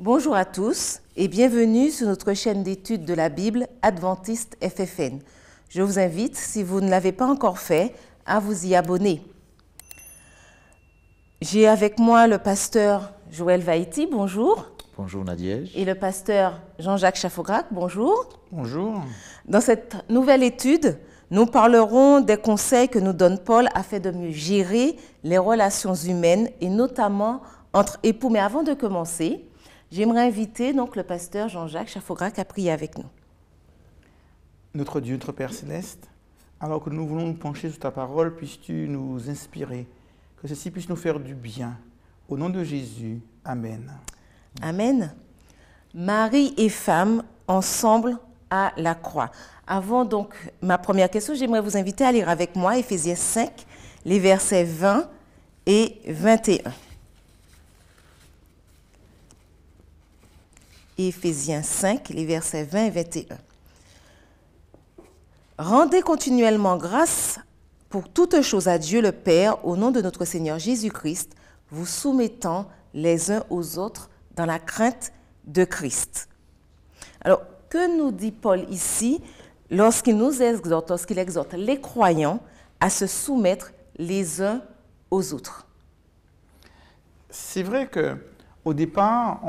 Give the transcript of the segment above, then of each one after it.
Bonjour à tous et bienvenue sur notre chaîne d'études de la Bible Adventiste FFN. Je vous invite, si vous ne l'avez pas encore fait, à vous y abonner. J'ai avec moi le pasteur Joël Vaïti, bonjour. Bonjour Nadiège. Et le pasteur Jean-Jacques Chaffograc, bonjour. Bonjour. Dans cette nouvelle étude, nous parlerons des conseils que nous donne Paul afin de mieux gérer les relations humaines et notamment entre époux. Mais avant de commencer, j'aimerais inviter donc le pasteur Jean-Jacques Chaffograc à prier avec nous. Notre Dieu, notre Père Céleste, alors que nous voulons nous pencher sur ta parole, puisses-tu nous inspirer, que ceci puisse nous faire du bien. Au nom de Jésus, Amen. Amen. Mari et femme ensemble à la croix. Avant donc ma première question, j'aimerais vous inviter à lire avec moi Éphésiens 5, les versets 20 et 21. Éphésiens 5, les versets 20 et 21. Rendez continuellement grâce pour toutes choses à Dieu le Père au nom de notre Seigneur Jésus-Christ, vous soumettant les uns aux autres dans la crainte de Christ. Alors, que nous dit Paul ici lorsqu'il nous exhorte, lorsqu'il exhorte les croyants à se soumettre les uns aux autres? C'est vrai qu'au départ,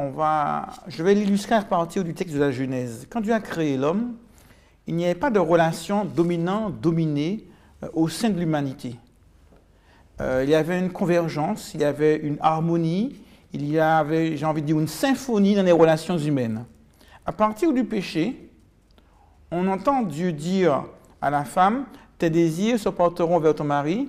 je vais l'illustrer à partir du texte de la Genèse. Quand Dieu a créé l'homme, il n'y avait pas de relation dominant-dominé au sein de l'humanité. Il y avait une convergence, il y avait une harmonie, il y avait, j'ai envie de dire, une symphonie dans les relations humaines. À partir du péché, on entend Dieu dire à la femme, tes désirs se porteront vers ton mari,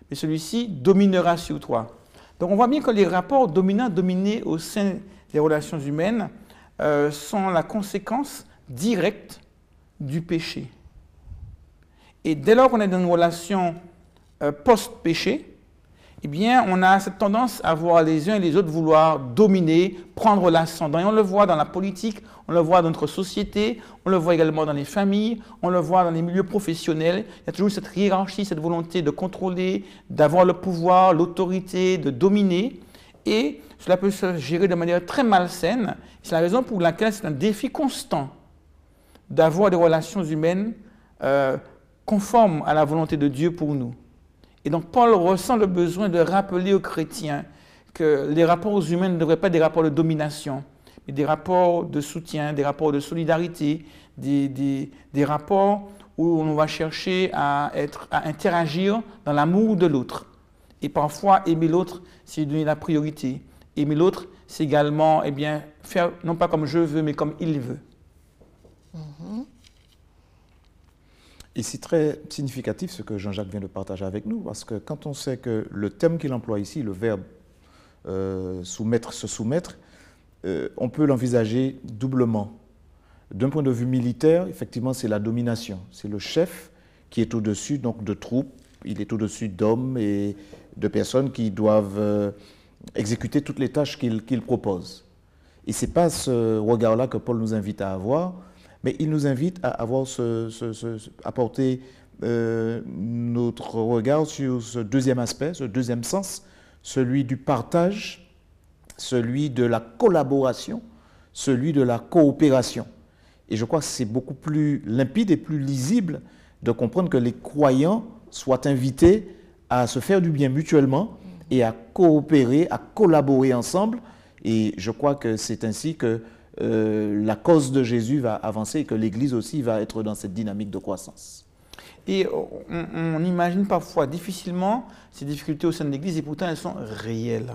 mais celui-ci dominera sur toi. Donc on voit bien que les rapports dominants-dominés au sein des relations humaines sont la conséquence directe du péché. Et dès lors qu'on est dans une relation post-péché, eh bien, on a cette tendance à voir les uns et les autres vouloir dominer, prendre l'ascendant. Et on le voit dans la politique, on le voit dans notre société, on le voit également dans les familles, on le voit dans les milieux professionnels. Il y a toujours cette hiérarchie, cette volonté de contrôler, d'avoir le pouvoir, l'autorité, de dominer. Et cela peut se gérer de manière très malsaine. C'est la raison pour laquelle c'est un défi constant d'avoir des relations humaines conformes à la volonté de Dieu pour nous. Et donc Paul ressent le besoin de rappeler aux chrétiens que les rapports humains ne devraient pas être des rapports de domination, mais des rapports de soutien, des rapports de solidarité, des rapports où on va chercher à interagir dans l'amour de l'autre. Et parfois, aimer l'autre, c'est lui donner la priorité. Aimer l'autre, c'est également faire non pas comme je veux, mais comme il veut. Et c'est très significatif ce que Jean-Jacques vient de partager avec nous, parce que quand on sait que le thème qu'il emploie ici, le verbe soumettre, se soumettre, on peut l'envisager doublement. D'un point de vue militaire, effectivement, c'est la domination. C'est le chef qui est au-dessus donc de troupes, il est au-dessus d'hommes et de personnes qui doivent exécuter toutes les tâches qu'il propose. Et ce n'est pas ce regard-là que Paul nous invite à avoir, mais il nous invite à avoir à porter notre regard sur ce deuxième aspect, ce deuxième sens, celui du partage, celui de la collaboration, celui de la coopération. Et je crois que c'est beaucoup plus limpide et plus lisible de comprendre que les croyants soient invités à se faire du bien mutuellement et à coopérer, à collaborer ensemble. Et je crois que c'est ainsi que la cause de Jésus va avancer et que l'Église aussi va être dans cette dynamique de croissance. Et on imagine parfois difficilement ces difficultés au sein de l'Église et pourtant elles sont réelles.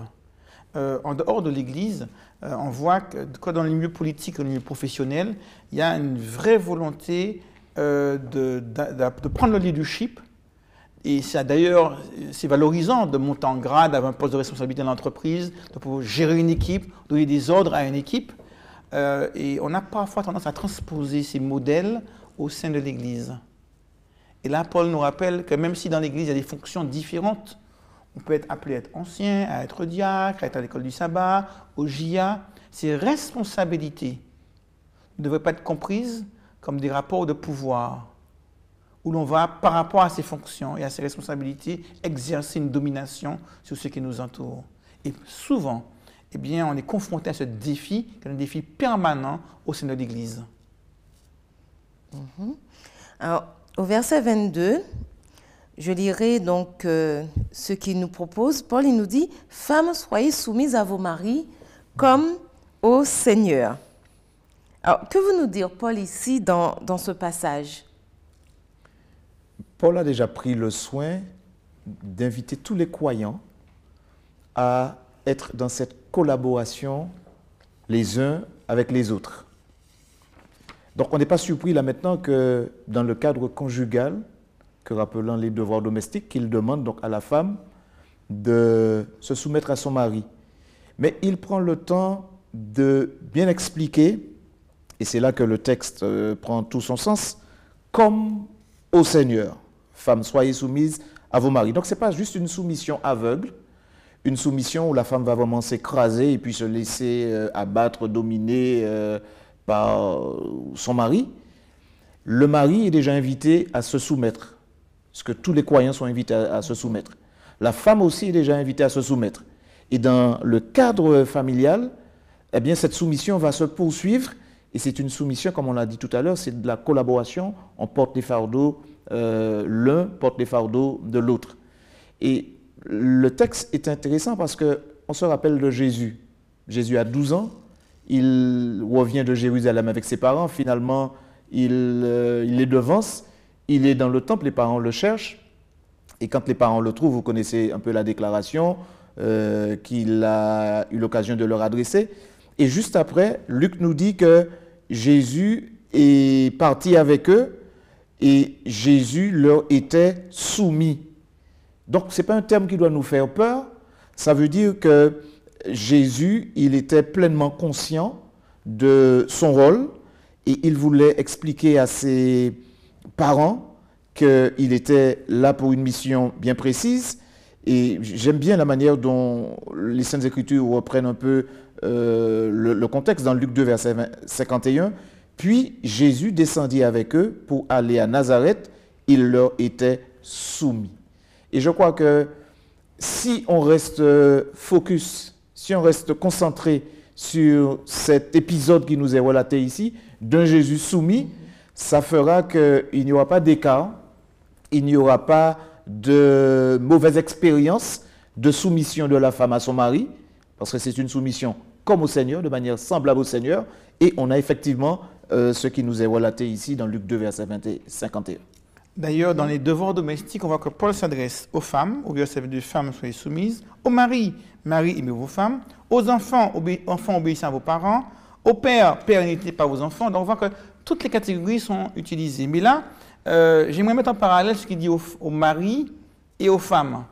En dehors de l'Église, on voit que dans les milieux politiques, dans les milieux professionnels, il y a une vraie volonté de prendre le leadership. Et d'ailleurs, c'est valorisant de monter en grade, d'avoir un poste de responsabilité dans l'entreprise, de pouvoir gérer une équipe, donner des ordres à une équipe. Et on a parfois tendance à transposer ces modèles au sein de l'Église. Et là, Paul nous rappelle que même si dans l'Église, il y a des fonctions différentes, on peut être appelé à être ancien, à être diacre, à être à l'école du sabbat, au JA. Ces responsabilités ne devraient pas être comprises comme des rapports de pouvoir, où l'on va, par rapport à ses fonctions et à ses responsabilités, exercer une domination sur ce qui nous entoure. Et souvent, eh bien, on est confronté à ce défi, qui est un défi permanent au sein de l'Église. Alors, au verset 22, je lirai donc ce qu'il nous propose. Paul, il nous dit « Femmes, soyez soumises à vos maris comme au Seigneur ». Alors, que veut nous dire Paul ici dans ce passage? Paul a déjà pris le soin d'inviter tous les croyants à être dans cette collaboration les uns avec les autres. Donc on n'est pas surpris là maintenant que dans le cadre conjugal, que rappelant les devoirs domestiques, qu'il demande donc à la femme de se soumettre à son mari. Mais il prend le temps de bien expliquer, et c'est là que le texte prend tout son sens, comme au Seigneur. Femmes, soyez soumises à vos maris. Donc ce n'est pas juste une soumission aveugle, une soumission où la femme va vraiment s'écraser et puis se laisser abattre, dominer par son mari. Le mari est déjà invité à se soumettre, parce que tous les croyants sont invités à se soumettre. La femme aussi est déjà invitée à se soumettre. Et dans le cadre familial, eh bien, cette soumission va se poursuivre, et c'est une soumission, comme on l'a dit tout à l'heure, c'est de la collaboration, on porte les fardeaux, l'un porte les fardeaux de l'autre. Et le texte est intéressant parce qu'on se rappelle de Jésus. Jésus a 12 ans, il revient de Jérusalem avec ses parents, finalement il les devance, il est dans le temple, les parents le cherchent, et quand les parents le trouvent, vous connaissez un peu la déclaration qu'il a eu l'occasion de leur adresser. Et juste après, Luc nous dit que Jésus est parti avec eux et Jésus leur était soumis. Donc, ce n'est pas un terme qui doit nous faire peur. Ça veut dire que Jésus, il était pleinement conscient de son rôle et il voulait expliquer à ses parents qu'il était là pour une mission bien précise. Et j'aime bien la manière dont les Saintes Écritures reprennent un peu le contexte dans Luc 2, verset 51. Puis Jésus descendit avec eux pour aller à Nazareth. Il leur était soumis. Et je crois que si on reste focus, si on reste concentré sur cet épisode qui nous est relaté ici, d'un Jésus soumis, ça fera qu'il n'y aura pas d'écart, il n'y aura pas de mauvaise expérience de soumission de la femme à son mari, parce que c'est une soumission comme au Seigneur, de manière semblable au Seigneur, et on a effectivement ce qui nous est relaté ici dans Luc 2, verset 51. D'ailleurs, dans les devoirs domestiques, on voit que Paul s'adresse aux femmes, au verset 22, femmes, soyez soumises, aux maris, maris, aimez vos femmes, aux enfants, enfants, obéissez à vos parents, aux pères, pères, n'écoutez pas vos enfants. Donc on voit que toutes les catégories sont utilisées. Mais là, j'aimerais mettre en parallèle ce qu'il dit aux maris et aux femmes.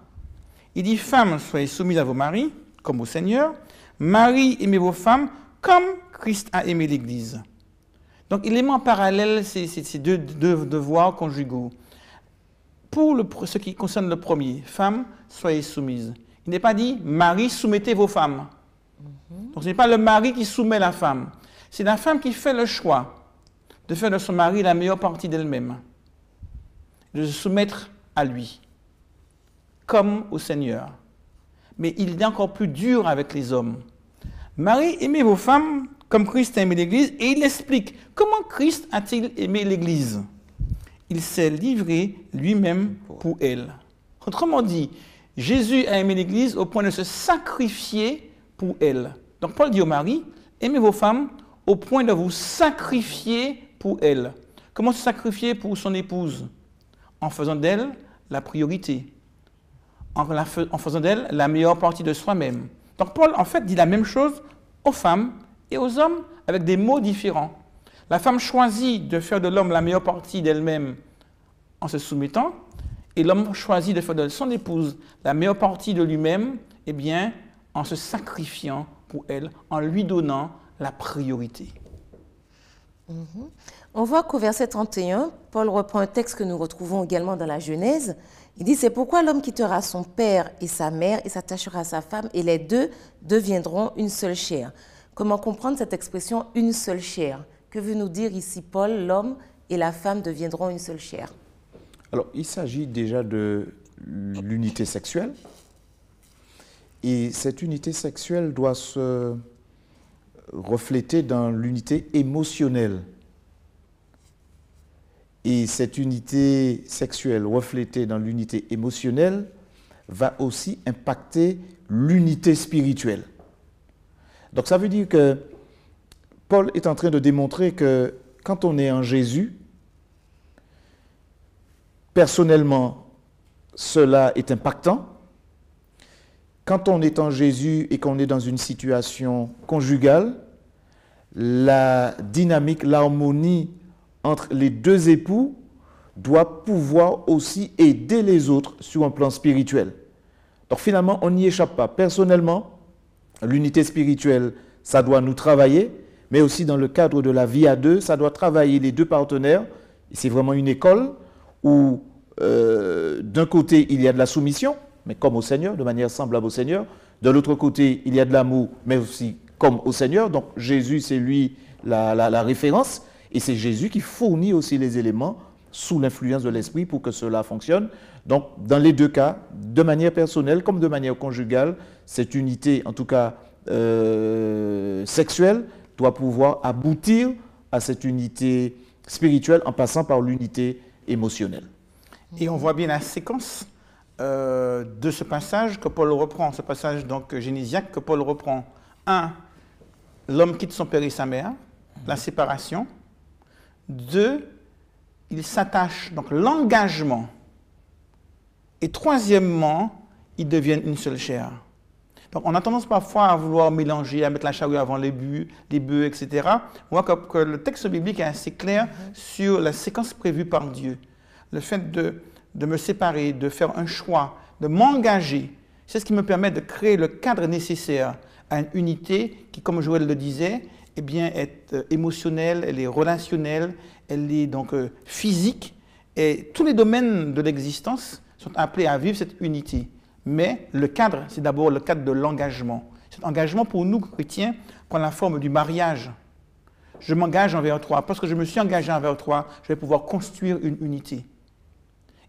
Il dit, femmes, soyez soumises à vos maris, comme au Seigneur, maris, aimez vos femmes, comme Christ a aimé l'Église. Donc, il les met en parallèle ces deux devoirs conjugaux. Pour ce qui concerne le premier, femmes, soyez soumises. Il n'est pas dit, mari, soumettez vos femmes. Donc, ce n'est pas le mari qui soumet la femme. C'est la femme qui fait le choix de faire de son mari la meilleure partie d'elle-même, de se soumettre à lui, comme au Seigneur. Mais il est encore plus dur avec les hommes. Mari, aimez vos femmes comme Christ a aimé l'Église, et il explique comment Christ a-t-il aimé l'Église. Il s'est livré lui-même pour elle. Autrement dit, Jésus a aimé l'Église au point de se sacrifier pour elle. Donc Paul dit au mari, aimez vos femmes au point de vous sacrifier pour elle. Comment se sacrifier pour son épouse? En faisant d'elle la priorité, en faisant d'elle la meilleure partie de soi-même. Donc Paul, en fait, dit la même chose aux femmes et aux hommes avec des mots différents. La femme choisit de faire de l'homme la meilleure partie d'elle-même en se soumettant, et l'homme choisit de faire de son épouse la meilleure partie de lui-même, eh bien, en se sacrifiant pour elle, en lui donnant la priorité. On voit qu'au verset 31, Paul reprend un texte que nous retrouvons également dans la Genèse. Il dit, c'est pourquoi l'homme quittera son père et sa mère et s'attachera à sa femme, et les deux deviendront une seule chair. Comment comprendre cette expression « une seule chair » ? Que veut nous dire ici Paul, l'homme et la femme deviendront une seule chair? Alors, il s'agit déjà de l'unité sexuelle. Et cette unité sexuelle doit se refléter dans l'unité émotionnelle. Et cette unité sexuelle reflétée dans l'unité émotionnelle va aussi impacter l'unité spirituelle. Donc ça veut dire que Paul est en train de démontrer que quand on est en Jésus, personnellement, cela est impactant. Quand on est en Jésus et qu'on est dans une situation conjugale, la dynamique, l'harmonie entre les deux époux doit pouvoir aussi aider les autres sur un plan spirituel. Donc finalement, on n'y échappe pas. Personnellement, l'unité spirituelle, ça doit nous travailler, mais aussi dans le cadre de la vie à deux, ça doit travailler les deux partenaires. C'est vraiment une école où d'un côté, il y a de la soumission, mais comme au Seigneur, de manière semblable au Seigneur. De l'autre côté, il y a de l'amour, mais aussi comme au Seigneur. Donc Jésus, c'est lui la référence, et c'est Jésus qui fournit aussi les éléments sous l'influence de l'Esprit pour que cela fonctionne. Donc dans les deux cas, de manière personnelle comme de manière conjugale, cette unité, en tout cas sexuelle, doit pouvoir aboutir à cette unité spirituelle en passant par l'unité émotionnelle. Et on voit bien la séquence de ce passage que Paul reprend, ce passage donc génésiaque que Paul reprend. 1, l'homme quitte son père et sa mère, la séparation. 2, il s'attache, donc l'engagement. Et troisièmement, ils deviennent une seule chair. Donc on a tendance parfois à vouloir mélanger, à mettre la charrue avant les bœufs, etc. On voit que le texte biblique est assez clair sur la séquence prévue par Dieu. Le fait de me séparer, de faire un choix, de m'engager, c'est ce qui me permet de créer le cadre nécessaire à une unité qui, comme Joël le disait, eh bien, est émotionnelle, elle est relationnelle, elle est donc physique. Et tous les domaines de l'existence sont appelés à vivre cette unité. Mais le cadre, c'est d'abord le cadre de l'engagement. Cet engagement, pour nous, chrétiens, prend la forme du mariage. Je m'engage envers toi. Parce que je me suis engagé envers toi, je vais pouvoir construire une unité.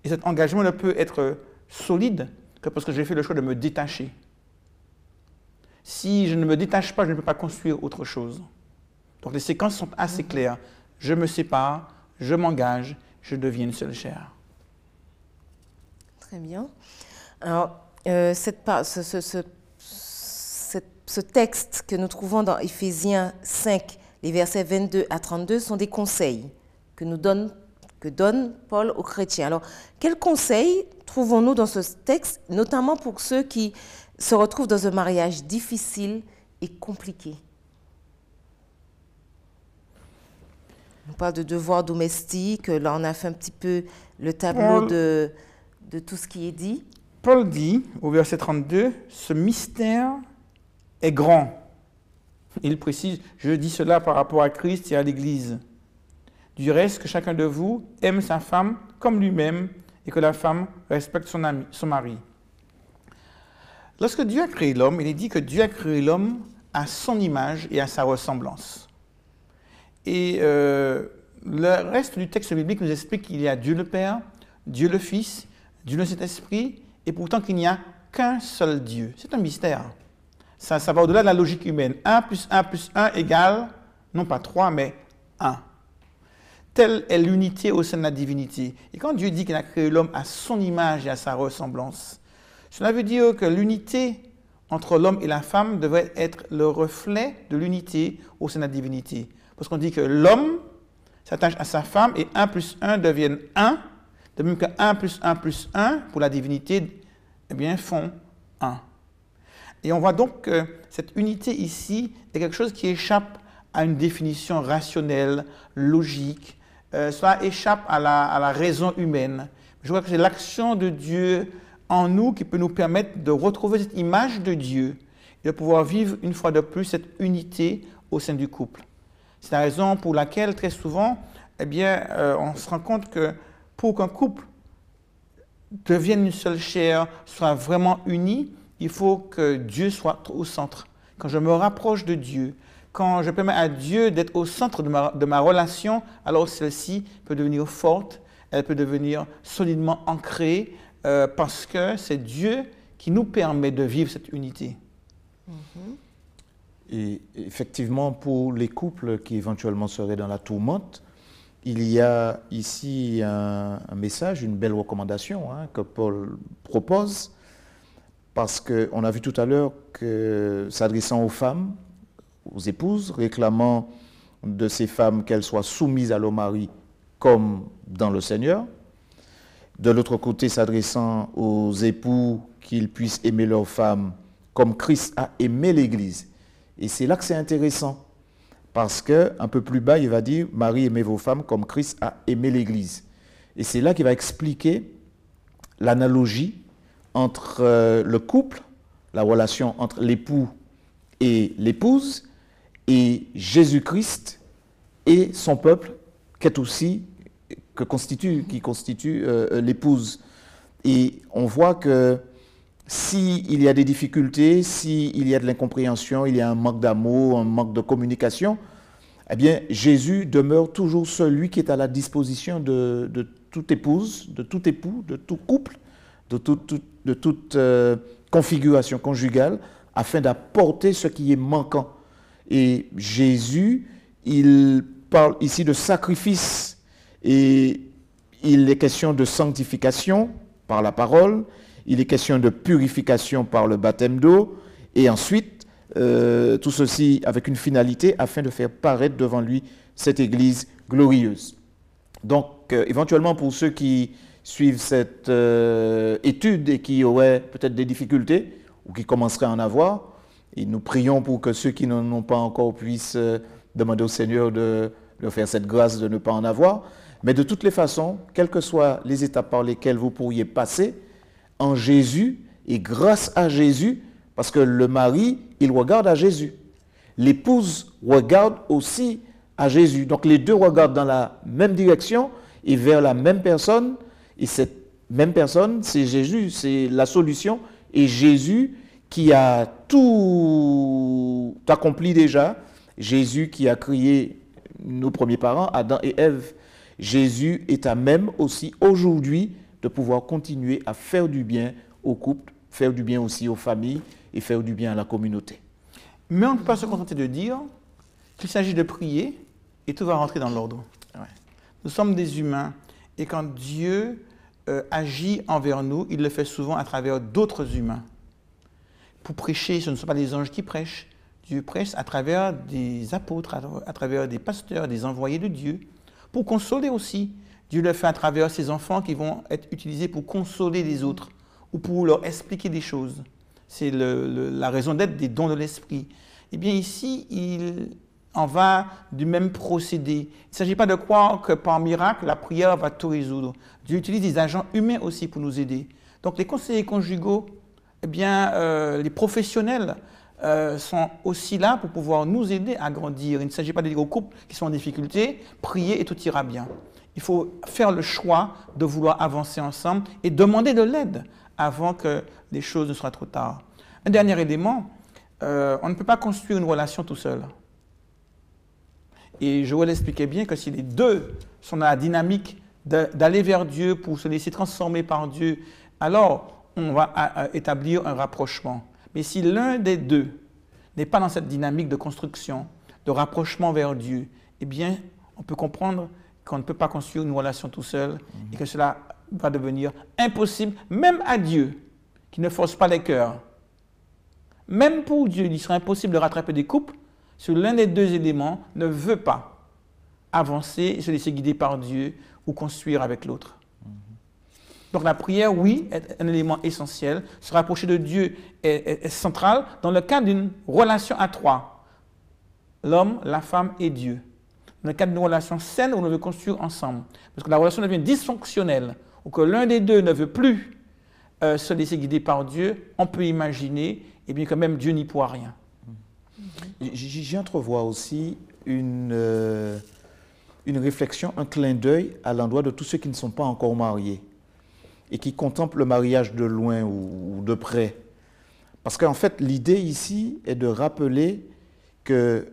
Et cet engagement ne peut être solide que parce que j'ai fait le choix de me détacher. Si je ne me détache pas, je ne peux pas construire autre chose. Donc les séquences sont assez claires. Je me sépare, je m'engage, je deviens une seule chair. Très bien. Alors, ce texte que nous trouvons dans Éphésiens 5, les versets 22 à 32, sont des conseils que donne Paul aux chrétiens. Alors, quels conseils trouvons-nous dans ce texte, notamment pour ceux qui se retrouvent dans un mariage difficile et compliqué? On parle de devoirs domestiques, là on a fait un petit peu le tableau de tout ce qui est dit. Paul dit, au verset 32, « Ce mystère est grand. » Il précise, je dis cela par rapport à Christ et à l'Église. Du reste, que chacun de vous aime sa femme comme lui-même et que la femme respecte son mari. Lorsque Dieu a créé l'homme, il est dit que Dieu a créé l'homme à son image et à sa ressemblance. Et le reste du texte biblique nous explique qu'il y a Dieu le Père, Dieu le Fils, Dieu le Saint-Esprit, et pourtant qu'il n'y a qu'un seul Dieu. C'est un mystère. Ça va au-delà de la logique humaine. 1 plus 1 plus 1 égale, non pas 3, mais 1. Telle est l'unité au sein de la divinité. Et quand Dieu dit qu'il a créé l'homme à son image et à sa ressemblance, cela veut dire que l'unité entre l'homme et la femme devrait être le reflet de l'unité au sein de la divinité. Parce qu'on dit que l'homme s'attache à sa femme et 1 plus 1 deviennent 1, de même que 1 plus 1 plus 1 pour la divinité, eh bien, font 1. Et on voit donc que cette unité ici est quelque chose qui échappe à une définition rationnelle, logique. Cela échappe à la raison humaine. Je crois que c'est l'action de Dieu en nous qui peut nous permettre de retrouver cette image de Dieu et de pouvoir vivre une fois de plus cette unité au sein du couple. C'est la raison pour laquelle, très souvent, eh bien, on se rend compte que pour qu'un couple devienne une seule chair, soit vraiment uni, il faut que Dieu soit au centre. Quand je me rapproche de Dieu, quand je permets à Dieu d'être au centre de ma relation, alors celle-ci peut devenir forte, elle peut devenir solidement ancrée, parce que c'est Dieu qui nous permet de vivre cette unité. Et effectivement, pour les couples qui éventuellement seraient dans la tourmente, il y a ici un message, une belle recommandation que Paul propose, parce qu'on a vu tout à l'heure que s'adressant aux femmes, aux épouses, réclamant de ces femmes qu'elles soient soumises à leur mari comme dans le Seigneur. De l'autre côté, s'adressant aux époux, qu'ils puissent aimer leurs femmes comme Christ a aimé l'Église. Et c'est là que c'est intéressant, parce qu'un peu plus bas, il va dire « Marie, aimez vos femmes comme Christ a aimé l'Église ». Et c'est là qu'il va expliquer l'analogie entre le couple, la relation entre l'époux et l'épouse, et Jésus-Christ et son peuple, qui constitue l'épouse. Et on voit que s'il y a des difficultés, s'il y a de l'incompréhension, il y a un manque d'amour, un manque de communication, eh bien, Jésus demeure toujours celui qui est à la disposition de toute épouse, de tout époux, de tout couple, de toute configuration conjugale, afin d'apporter ce qui est manquant. Et Jésus, il parle ici de sacrifice, et il est question de sanctification par la parole, il est question de purification par le baptême d'eau, et ensuite, tout ceci avec une finalité afin de faire paraître devant lui cette Église glorieuse. Donc, éventuellement, pour ceux qui suivent cette étude et qui auraient peut-être des difficultés, ou qui commenceraient à en avoir, et nous prions pour que ceux qui n'en ont pas encore puissent demander au Seigneur de leur faire cette grâce de ne pas en avoir. Mais de toutes les façons, quelles que soient les étapes par lesquelles vous pourriez passer, en Jésus et grâce à Jésus, parce que le mari, il regarde à Jésus. L'épouse regarde aussi à Jésus. Donc les deux regardent dans la même direction et vers la même personne. Et cette même personne, c'est Jésus, c'est la solution. Et Jésus qui a tout accompli déjà, Jésus qui a créé nos premiers parents, Adam et Ève. Jésus est à même aussi aujourd'hui de pouvoir continuer à faire du bien aux couples, faire du bien aussi aux familles et faire du bien à la communauté. Mais on ne peut pas se contenter de dire qu'il s'agit de prier et tout va rentrer dans l'ordre. Ouais. Nous sommes des humains et quand Dieu agit envers nous, il le fait souvent à travers d'autres humains. Pour prêcher, ce ne sont pas les anges qui prêchent. Dieu prêche à travers des apôtres, à travers des pasteurs, des envoyés de Dieu. Pour consoler aussi, Dieu le fait à travers ses enfants qui vont être utilisés pour consoler les autres ou pour leur expliquer des choses. C'est la raison d'être des dons de l'esprit. Eh bien ici, il en va du même procédé. Il ne s'agit pas de croire que par miracle, la prière va tout résoudre. Dieu utilise des agents humains aussi pour nous aider. Donc les conseillers conjugaux, eh bien, les professionnels sont aussi là pour pouvoir nous aider à grandir. Il ne s'agit pas de dire aux couples qui sont en difficulté, priez et tout ira bien. Il faut faire le choix de vouloir avancer ensemble et demander de l'aide avant que les choses ne soient trop tard. Un dernier élément, on ne peut pas construire une relation tout seul. Et Joël expliquait bien que si les deux sont dans la dynamique d'aller vers Dieu pour se laisser transformer par Dieu, alors on va établir un rapprochement. Mais si l'un des deux n'est pas dans cette dynamique de construction, de rapprochement vers Dieu, eh bien, on peut comprendre qu'on ne peut pas construire une relation tout seul et que cela va devenir impossible, même à Dieu, qui ne force pas les cœurs. Même pour Dieu, il sera impossible de rattraper des couples si l'un des deux éléments ne veut pas avancer et se laisser guider par Dieu ou construire avec l'autre. Donc la prière, oui, est un élément essentiel. Se rapprocher de Dieu est central dans le cadre d'une relation à trois. L'homme, la femme et Dieu. Dans le cadre d'une relation saine où on veut construire ensemble. Parce que la relation devient dysfonctionnelle, ou que l'un des deux ne veut plus se laisser guider par Dieu, on peut imaginer eh bien, que même Dieu n'y pourra rien. J'y entrevois aussi une réflexion, un clin d'œil à l'endroit de tous ceux qui ne sont pas encore mariés et qui contemplent le mariage de loin ou de près. Parce qu'en fait, l'idée ici est de rappeler qu'un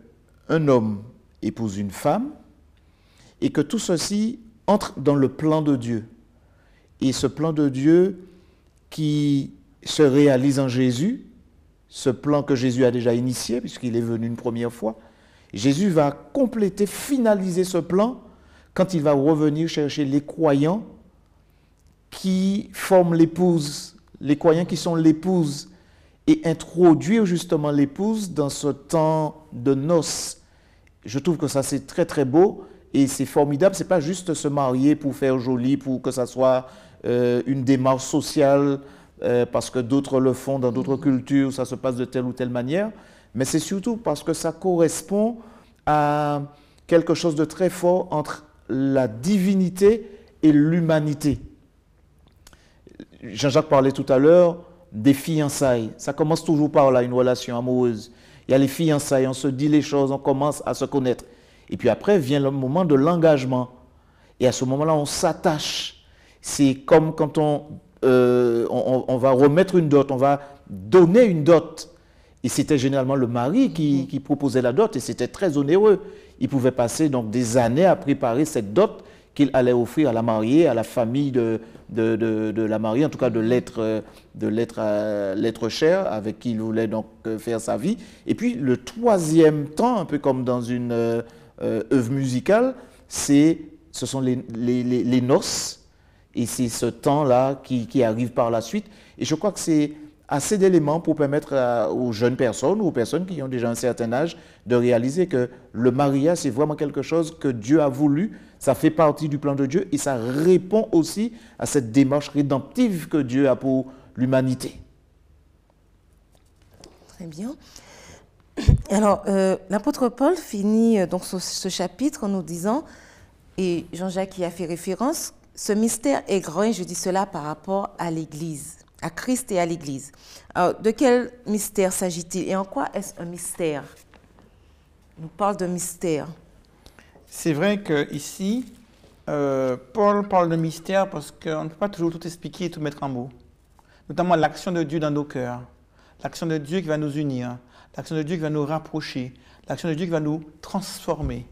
homme épouse une femme et que tout ceci entre dans le plan de Dieu. Et ce plan de Dieu qui se réalise en Jésus, ce plan que Jésus a déjà initié, puisqu'il est venu une première fois. Jésus va compléter, finaliser ce plan quand il va revenir chercher les croyants qui forment l'épouse, les croyants qui sont l'épouse, et introduire justement l'épouse dans ce temps de noces. Je trouve que ça c'est très très beau et c'est formidable. Ce n'est pas juste se marier pour faire joli, pour que ça soit une démarche sociale, parce que d'autres le font dans d'autres cultures, ça se passe de telle ou telle manière, mais c'est surtout parce que ça correspond à quelque chose de très fort entre la divinité et l'humanité. Jean-Jacques parlait tout à l'heure des fiançailles. Ça commence toujours par là, une relation amoureuse. Il y a les fiançailles, on se dit les choses, on commence à se connaître. Et puis après vient le moment de l'engagement. Et à ce moment-là, on s'attache. C'est comme quand on va remettre une dot, on va donner une dot. Et c'était généralement le mari qui proposait la dot et c'était très onéreux. Il pouvait passer donc des années à préparer cette dot qu'il allait offrir à la mariée, à la famille de la mariée, en tout cas de l'être cher avec qui il voulait donc faire sa vie. Et puis le troisième temps, un peu comme dans une œuvre musicale, ce sont les noces. Et c'est ce temps-là qui arrive par la suite. Et je crois que c'est assez d'éléments pour permettre aux jeunes personnes ou aux personnes qui ont déjà un certain âge de réaliser que le mariage, c'est vraiment quelque chose que Dieu a voulu. Ça fait partie du plan de Dieu et ça répond aussi à cette démarche rédemptive que Dieu a pour l'humanité. Très bien. Alors, l'apôtre Paul finit donc ce chapitre en nous disant, et Jean-Jacques y a fait référence, ce mystère est grand, et je dis cela par rapport à l'Église, à Christ et à l'Église. Alors, de quel mystère s'agit-il et en quoi est-ce un mystère? On nous parle de mystère. C'est vrai qu'ici, Paul parle de mystère parce qu'on ne peut pas toujours tout expliquer et tout mettre en mots. Notamment l'action de Dieu dans nos cœurs, l'action de Dieu qui va nous unir, l'action de Dieu qui va nous rapprocher, l'action de Dieu qui va nous transformer.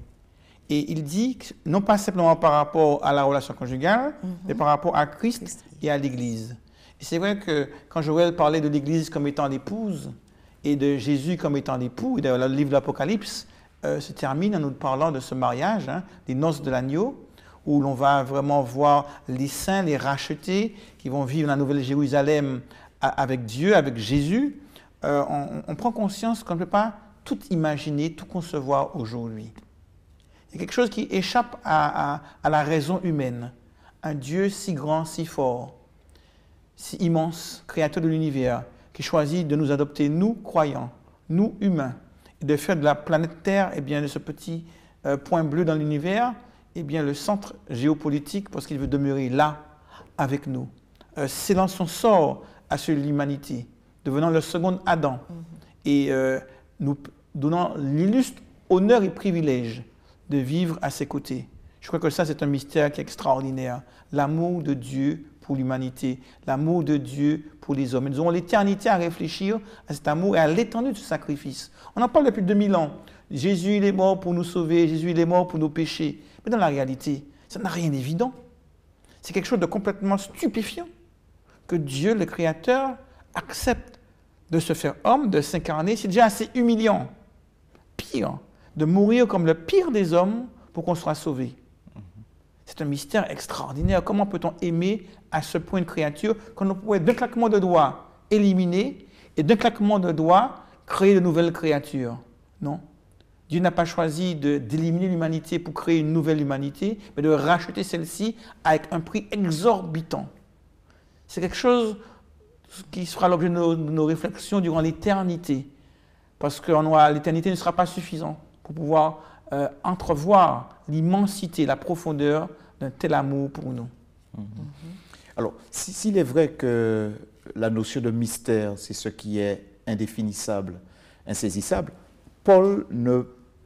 Et il dit, non pas simplement par rapport à la relation conjugale, mais par rapport à Christ et à l'Église. Et c'est vrai que quand Joël parlait de l'Église comme étant l'épouse et de Jésus comme étant l'époux, et d'ailleurs le livre de l'Apocalypse se termine en nous parlant de ce mariage, des noces de l'agneau, où l'on va vraiment voir les saints, les rachetés, qui vont vivre la Nouvelle Jérusalem avec Dieu, avec Jésus. On prend conscience qu'on ne peut pas tout imaginer, tout concevoir aujourd'hui. Il y a quelque chose qui échappe à la raison humaine. Un Dieu si grand, si fort, si immense, créateur de l'univers, qui choisit de nous adopter, nous, croyants, nous, humains, et de faire de la planète Terre, eh bien, de ce petit point bleu dans l'univers, eh bien, le centre géopolitique, parce qu'il veut demeurer là, avec nous. Scellant son sort à celui de l'humanité, devenant le second Adam, et nous donnant l'illustre honneur et privilège de vivre à ses côtés. Je crois que ça, c'est un mystère qui est extraordinaire. L'amour de Dieu pour l'humanité, l'amour de Dieu pour les hommes. Nous avons l'éternité à réfléchir à cet amour et à l'étendue de ce sacrifice. On en parle depuis 2000 ans. Jésus, il est mort pour nous sauver. Jésus, il est mort pour nos péchés. Mais dans la réalité, ça n'a rien d'évident. C'est quelque chose de complètement stupéfiant que Dieu, le Créateur, accepte de se faire homme, de s'incarner. C'est déjà assez humiliant. Pire, de mourir comme le pire des hommes pour qu'on soit sauvé. C'est un mystère extraordinaire. Comment peut-on aimer à ce point une créature qu'on pourrait d'un claquement de doigts éliminer et d'un claquement de doigts créer de nouvelles créatures? Non. Dieu n'a pas choisi d'éliminer l'humanité pour créer une nouvelle humanité, mais de racheter celle-ci avec un prix exorbitant. C'est quelque chose qui sera l'objet de nos réflexions durant l'éternité, parce que l'éternité ne sera pas suffisante pour pouvoir entrevoir l'immensité, la profondeur d'un tel amour pour nous. Alors, s'il est vrai que la notion de mystère, c'est ce qui est indéfinissable, insaisissable, Paul ne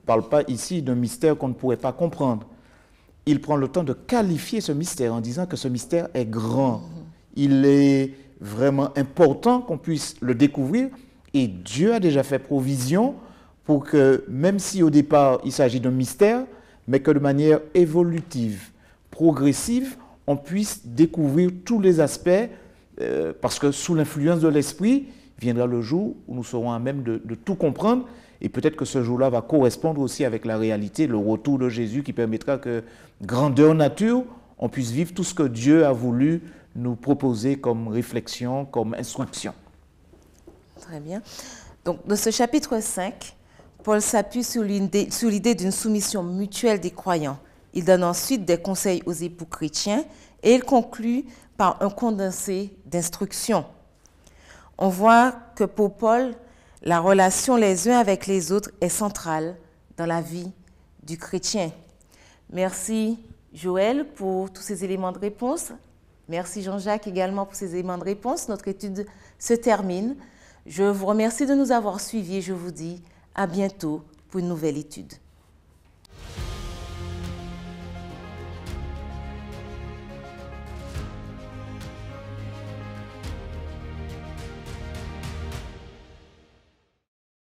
parle pas ici d'un mystère qu'on ne pourrait pas comprendre. Il prend le temps de qualifier ce mystère en disant que ce mystère est grand. Il est vraiment important qu'on puisse le découvrir et Dieu a déjà fait provision pour que, même si au départ il s'agit d'un mystère, mais que de manière évolutive, progressive, on puisse découvrir tous les aspects parce que sous l'influence de l'Esprit, viendra le jour où nous serons à même de tout comprendre. Et peut-être que ce jour-là va correspondre aussi avec la réalité, le retour de Jésus qui permettra que, grandeur nature, on puisse vivre tout ce que Dieu a voulu nous proposer comme réflexion, comme instruction. Très bien. Donc, dans ce chapitre 5, Paul s'appuie sur l'idée d'une soumission mutuelle des croyants. Il donne ensuite des conseils aux époux chrétiens et il conclut par un condensé d'instructions. On voit que pour Paul, la relation les uns avec les autres est centrale dans la vie du chrétien. Merci Joël pour tous ces éléments de réponse. Merci Jean-Jacques également pour ces éléments de réponse. Notre étude se termine. Je vous remercie de nous avoir suivis et je vous dis à bientôt pour une nouvelle étude.